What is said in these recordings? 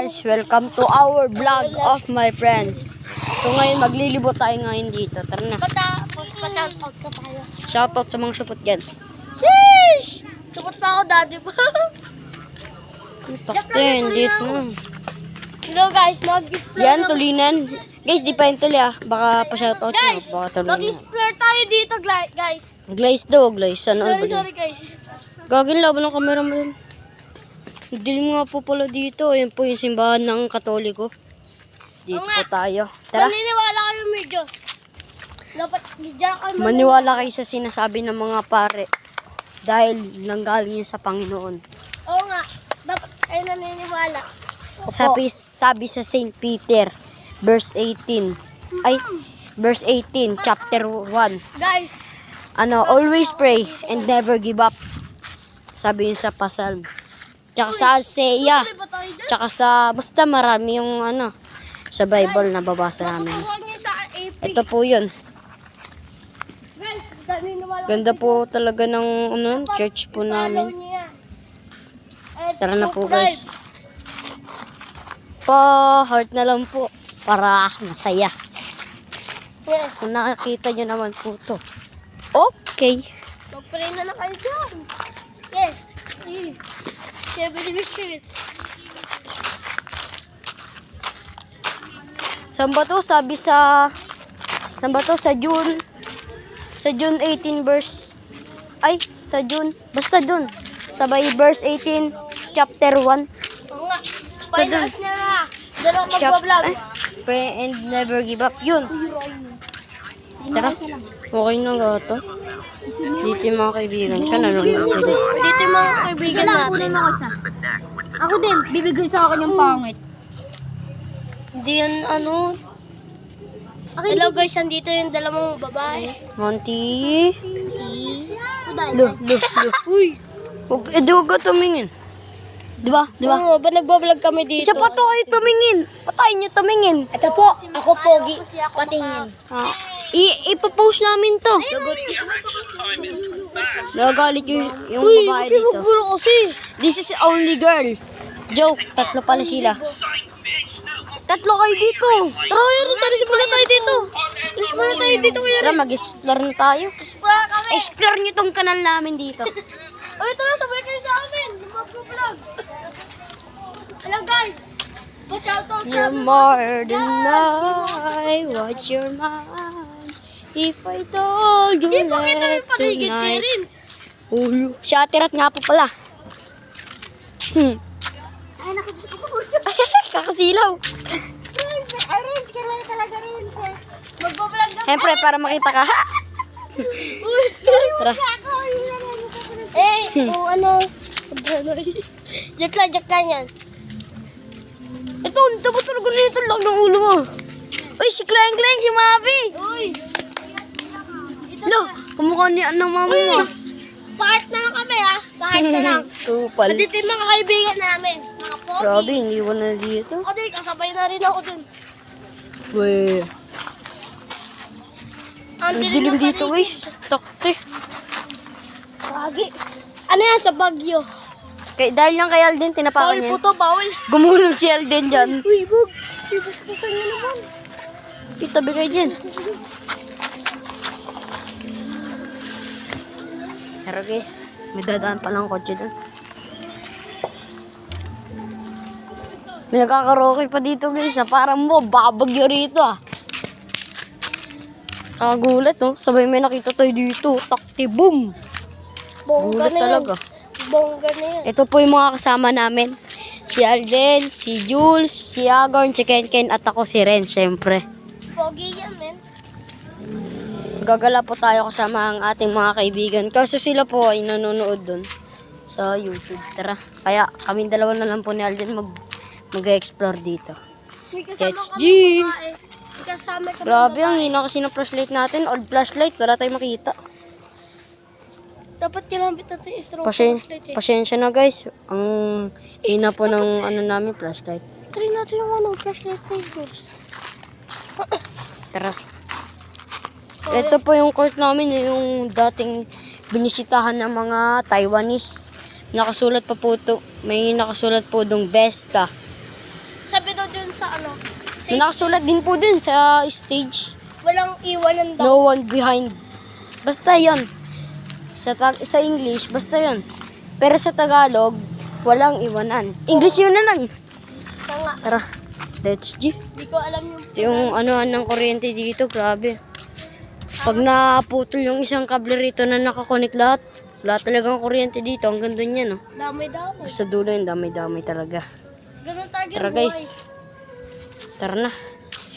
guys, welcome to our vlog of my friends. So ngayon maglilibot tayo ngayon dito. Tara na. Tapos pa-shoutout na tayo. Shoutout sa mga supot dyan. Sheesh! Supot pa ako dati pa. Taktin, dito na. Hello guys, mag-explore Yan, tulinan. Guys, di pa yung tuli ah. Baka pa-shoutout na. Guys, Baka tulinan. mag-explore tayo dito guys. Glaze daw, glaze. Ano ba Sorry guys. Gagawin laban ng camera mo yun. Dilim nga po pala dito. Ayan po yung simbahan ng Katoliko. Dito po tayo. Tara. Maniniwala kayo may Diyos. Dapat diyan kayo Maniwala kayo sa sinasabi ng mga pare. Dahil nanggaling yun sa Panginoon. Oo nga, dapat kayo naniniwala. Sabi sa St. Peter, verse 18. Ay, verse 18, chapter 1. Guys, Always pray and never give up. Sabi yun sa Psalm. Tsaka sa Isaiah. tuloy ba tayo dyan? Tsaka basta marami yung sa Bible na babasa namin. Matuturuan niyo sa AP. Ito po yun. Guys, naniniwala Ganda po talaga ng church po namin. Tara na po guys. Pa-heart na lang po para masaya. Yes. Kung nakakita nyo naman po to. Okay. Mag-pray na lang kayo dyan. Yes. 70 Saan ba to? Sabi sa June. Sa June 18 verse. Ay, sa June. Basta dun. Sabay verse 18 chapter 1. Oo nga. Basta dun. Finals niya na. Diyan ako mag-vlog. Pray and never give up. Yun. Tara. Okay na nga to. Dito yung mga kaibigan ka. Nanonood ko dito. Dito yung mga kaibigan natin. Ako din, bibigay sa akin yung pangit. Hindi yan Hello guys, andito yung dalawang babae. Monty. Lo. Uy. Huwag ka tumingin. Diba? Oo, ba nagbablog kami dito? Isa pa to ay tumingin. Patayin nyo tumingin. Ito po, ako pogi. Patingin. Ipopost namin to. Nagagalit yung babae dito. Puro kasi. This is only girl. Joke, tatlo pala sila. Tatlo kayo dito. Tara, alis muna tayo dito. Alis muna tayo dito kuya. Tara, mag-explore na tayo. Para kami. Explore nyo tong kanal namin dito. O ito na, sabay kayo sa amin. Mag-vlog. Hello guys. Shoutout sa You're more than I. What's your mind? If I told you Hindi pa kita left yung paligid, tonight. Terence. Shatirat nga po pala. Ay, nakikita ko. Kakasilaw. Arrange ka lang talaga rin. Mag-vlog na. Siyempre, para makita ka. Ha! Uy, Tara. Jack lang yan. Ito, tabutulog na ito lang ng ulo mo. Uy, si Kleng, si Mavi. Uy, Lo, kumukha ni mama mo. part na lang kami ha. Part na lang. Kupal. Andito yung mga kaibigan namin. Mga pogi. Grabe, hindi ko na dito. Ako din, kasabay na rin ako dun. Uy, ang dilim dito, guys. guys. Takte. Kagi. Ano yan sa Bagyo? Dahil lang kay Alden, tinapakan Bawal niya. po to, bawal. Gumulong si Alden dyan. Uy, bug. Ibustusan niyo naman. Itabi kayo dyan. Pero guys, may dadaan palang kotse doon. May nakakaroke pa dito guys. Parang mo, babagyo rito ah. Nakagulat no. Sabay may nakita tayo dito. Takti boom. Bongga Gulat na yan. talaga. Bongga na yan. Ito po yung mga kasama namin. Si Alden, si Jules, si Agorn, si Ken at ako si Ren syempre. Pogi yan, men. Gagala po tayo kasama ang ating mga kaibigan. Kaso sila po ay nanonood doon sa YouTube. Tara. Kaya kami dalawa na lang po ni Alden mag-explore dito. May kasama Let's kami G. babae. May kasama kami Grabe, ang babae. hina kasi ng flashlight natin. Old flashlight, wala tayong makita. Dapat kinambit natin yung stroke Pasensya, flashlight eh. pasensya na guys. Ang hina po ng namin flashlight. Try natin yung flashlight na yun. Tara. Ito po yung court namin, yung dating binisitahan ng mga Taiwanese. Nakasulat pa po to, may nakasulat po dong Besta. dun sa ano. May nakasulat din po dun sa stage. Walang iwanan daw. No one behind. Basta yon. Sa English, basta yon. Pero sa Tagalog, walang iwanan. English yun na lang. Tanga. Tara, let's G. Di ko alam yung... Ito yung ano ng kuryente dito, grabe. Pag naputol yung isang kable rito na nakakonek lahat, wala talagang kuryente dito. Ang ganda niya, no? Damay-damay. Sa dulo yung damay-damay talaga. Ganun talaga yung Tara buhay. guys. Tara na.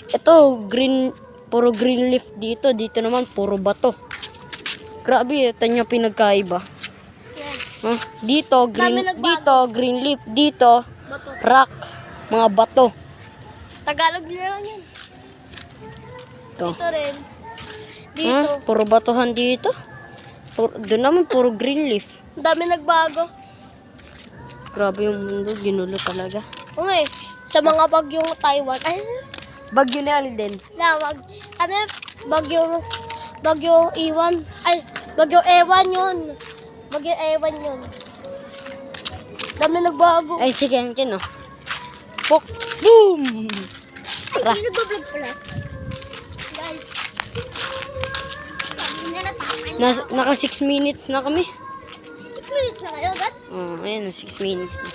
Ito, puro green leaf dito. Dito naman, puro bato. Grabe, ito niya pinagkaiba. Yan. Huh? Dito, Dami nagbago. dito, green leaf. Dito, Bato. rock. Mga bato. Tagalog nila lang yan. Ito. Dito rin. Dito. Huh? Puro batuhan dito. Doon naman, puro green leaf. Ang dami nagbago. Grabe yung mundo, ginulo talaga. Okay. Sa mga bagyong Taiwan. Ay, Bagyo na din. lawag. Ano yun? Bagyong iwan. Ay, bagyong ewan yun. Bagyong ewan yun. Dami nagbago. Ay, sige, yan, no. Pok. Boom! Tara. Ay, nagbablog pala. Guys. Naka 6 minutes na kami. 6 minutes na kayo, agad? Ayan, 6 minutes na.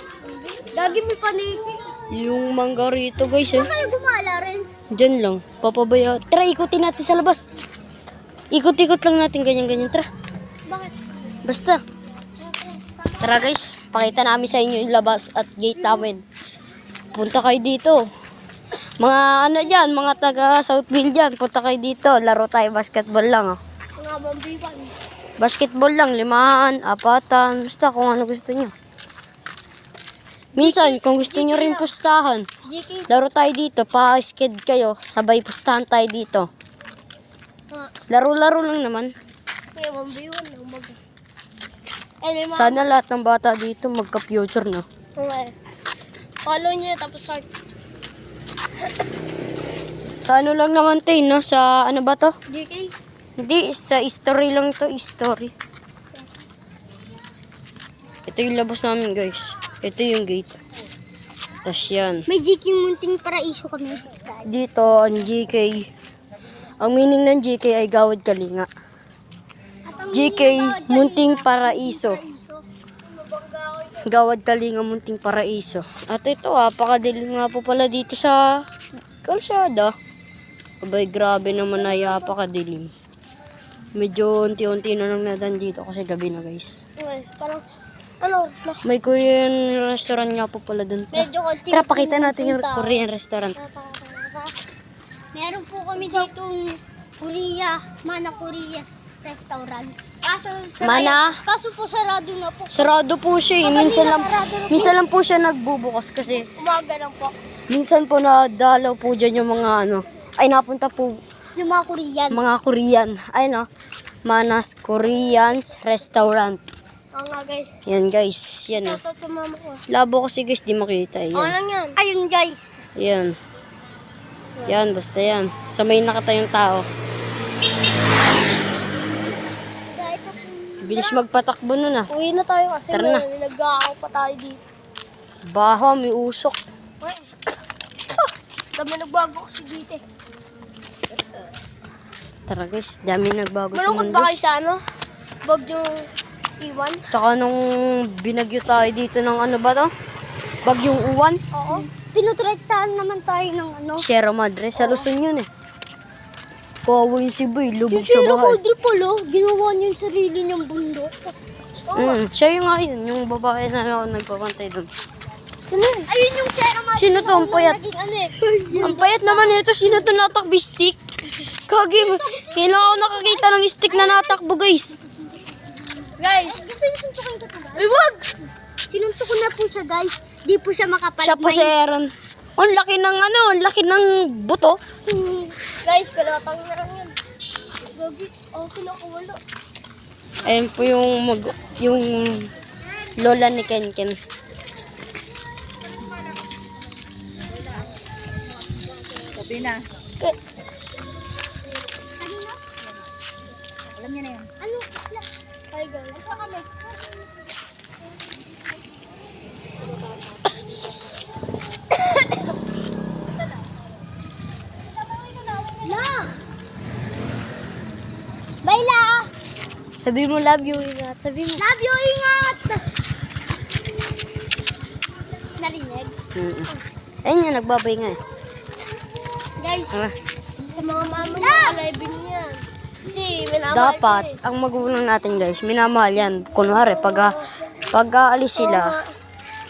Lagi may paniki. Yung mangga rito, guys, Saan kayo gumala, Renz? Diyan lang, papabaya. Tara, ikutin natin sa labas. Ikot-ikot lang natin ganyan-ganyan. Tara, Bakit? basta. Tara guys, pakita namin sa inyo yung labas at gate namin. Punta kayo dito. Mga ano dyan, mga taga Southville dyan. Punta kayo dito, laro tayo basketball lang. Oh. Mga bambiwan. Basketball lang, 5, 4, basta kung ano gusto nyo. Minsan, kung gusto nyo rin pustahan, JK. laro tayo dito, pa-skid kayo, sabay pustahan tayo dito. Laro-laro lang naman. Kaya bambiwan. Ay, may mga... Sana lahat ng bata dito magka-future, no? Okay. Follow niya, tapos heart. Sa ano lang naman tayo, no? Sa ano ba to? JK. Hindi, sa history lang to, history. Ito yung labas namin, guys. Ito yung gate. Tapos yan. May JK munting paraiso kami. Dito, ang GK. Ang meaning ng GK ay Gawad Kalinga. GK, Munting Paraiso. Gawad Kalinga, Munting Paraiso. At ito, pakadilim nga po pala dito sa kalsada. Abay, grabe naman ay pakadilim. Medyo unti-unti na lang nadan dito kasi gabi na, guys. Okay, parang, ano, May Korean restaurant nga po pala dun. medyo konti. Tara, pakita natin yung Korean restaurant. Meron po kami ditong Mana Korea's restaurant. Kaso po sarado na po. Sarado po siya eh. Minsan lang po siya nagbubukas kasi Umaga lang po. minsan po nadalaw po dyan yung mga ano. Ay, napunta po Yung mga Korean. mga Korean. Ay, no. Manas Korean's Restaurant. Oo nga guys. Yan, guys. Yan, oh. Ito mama ko. Labo kasi, guys, di makita. Ano Yan. lang yan? Ayun guys. Yan. Yan, basta yan. Sa may nakatayong tao. Bilis magpatakbo nun, ah. Uwi na tayo kasi Tara na. nag-aakaw pa tayo dito. Baho, may usok. Uy. Dami nagbago kasi dito eh. Tara, guys. Dami nagbago sa Malungkot mundo. ba kayo sa ano? Bagyong iwan? Tsaka nung binagyo tayo dito ng ano ba to? Bagyong uwan. Oo. Pinutrektahan naman tayo ng ano. Sierra Madre. Sa Luzon yun eh. Kawawa yung si Boy. Lubog sa bahay. Polo, ginawa niya yung sarili niyang bundok. Siya yung nga yun. Yung babae na ako nagpapantay doon. Sino yun? Ayun yung Sierra Madre. Sino to? Ang payat. Naging ano eh. Ang payat naman ito. Sino to natakbi stick? Kagi mo. Kailangan ako nakakita ng stick na natakbo, guys. Guys. Gusto niyo suntukin ko to guys? Ay, wag! Sinuntok ko na po siya guys. Di po siya makapalit. Siya po si Aaron. Ang laki ng ano, ang laki ng buto. Guys, kalatang na lang yan. Gabi, sila ko wala. Ayun po yung lola ni Ken. Kapi na. Okay. Alam niya na yun. Ano? Hi guys. Asa kami? Sabi mo love you, ingat. Sabi mo. Love you, ingat! Narinig? Ayun nga, nagbabay nga eh. Guys, Ah. sa mga mama niya, alibin yan. Kasi, minamahal Dapat, ko ang magulang natin guys, minamahal yan. Kunwari, pag aalis sila,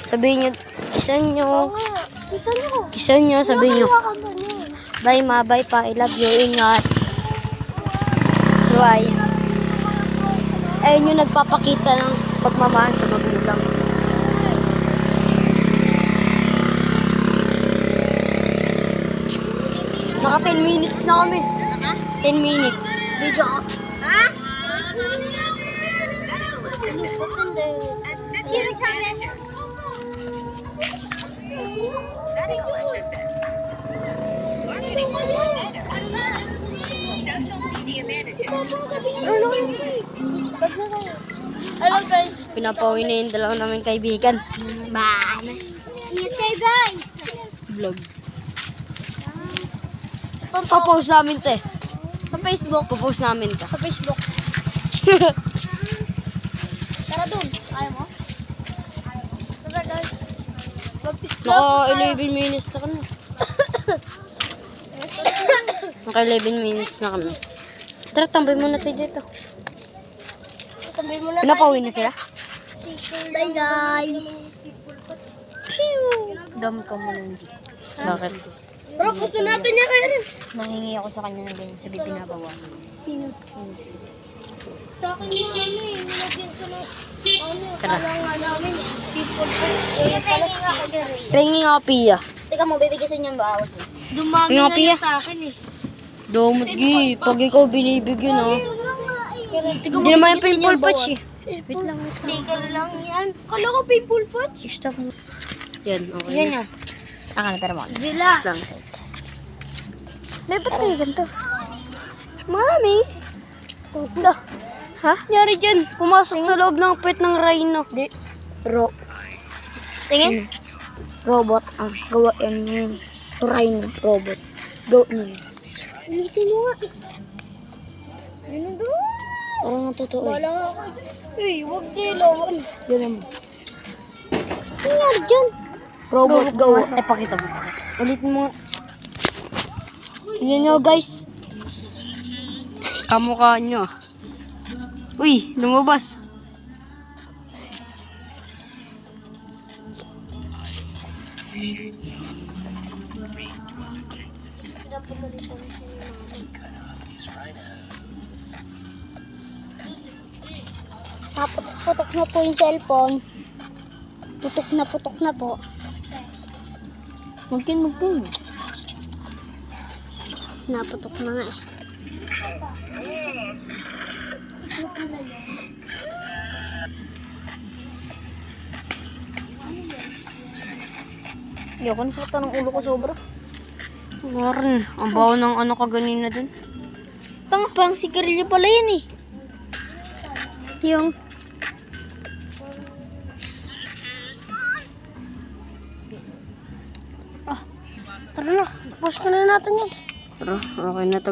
sabihin nyo, kisan nyo, kisan nyo, sabihin nyo, bye ma, bye pa, I love you, ingat. So, ay, ayun yung nagpapakita ng pagmamahal sa magulang. Naka 10 minutes na kami. 10 minutes. Video ko. Ha? Sino sabi? Medical assistant. Marketing social media manager. Hello guys. Pinapauwi na yung dalawa namin kaibigan. Bye. Ingat kayo guys. Vlog. Papost namin te. Sa Facebook. Papost namin ka. Sa Facebook. Tara dun. Ayaw mo? Tara guys. Naka 11 minutes na kami. Naka 11 minutes na kami. Tara, tambay muna tayo dito. Sabi mo na. Pinapauwi na sila? Bye guys. Dam ka mo lang. Bakit? Pero gusto natin niya kaya rin. Nangingi ako sa kanya ng ganyan. Sabi pinabawa. Sa akin nga nilagyan ko na Tara. kala nga namin. People first. Pengi nga ako dyan. Pengi nga Pia. Teka mo, bibigyan niyo ang bawas na. Dumami Pinga, na Pia. yan sa akin eh. Domot gi. Pag ikaw binibigyan oh. Hindi naman yung pimple patch eh. Wait lang. Sticker lang yan. Kala ko pimple patch. Stop mo. Yan, okay. Yan na. yan. Akan, pero mo. Bila. Lang. May ba't may ganito? Mami. Puta. Ha? Nyari dyan. Pumasok sa loob ng puwet ng rhino. Di. Tingin? Robot. Gawa yan yung rhino. Robot. Go na yun. Ulitin mo nga. Yun ang doon. Parang natotoo eh. Wala nga ako. Eh, huwag dilawan. Yun naman. Tingnan dyan. Robot gawa. Pakita mo. Ulitin mo nga. Tingnan nyo guys. Kamukha nyo. Uy, lumabas. Putok na po yung cellphone. Putok na po. Magkin. Naputok na nga eh. Ayoko na sakta ng ulo ko sobra. Marin, ang baho ng ano kaganina dun. Pang sigarilyo pala yan eh. Yung tara na, post ko na natin yan. Pero, okay na to.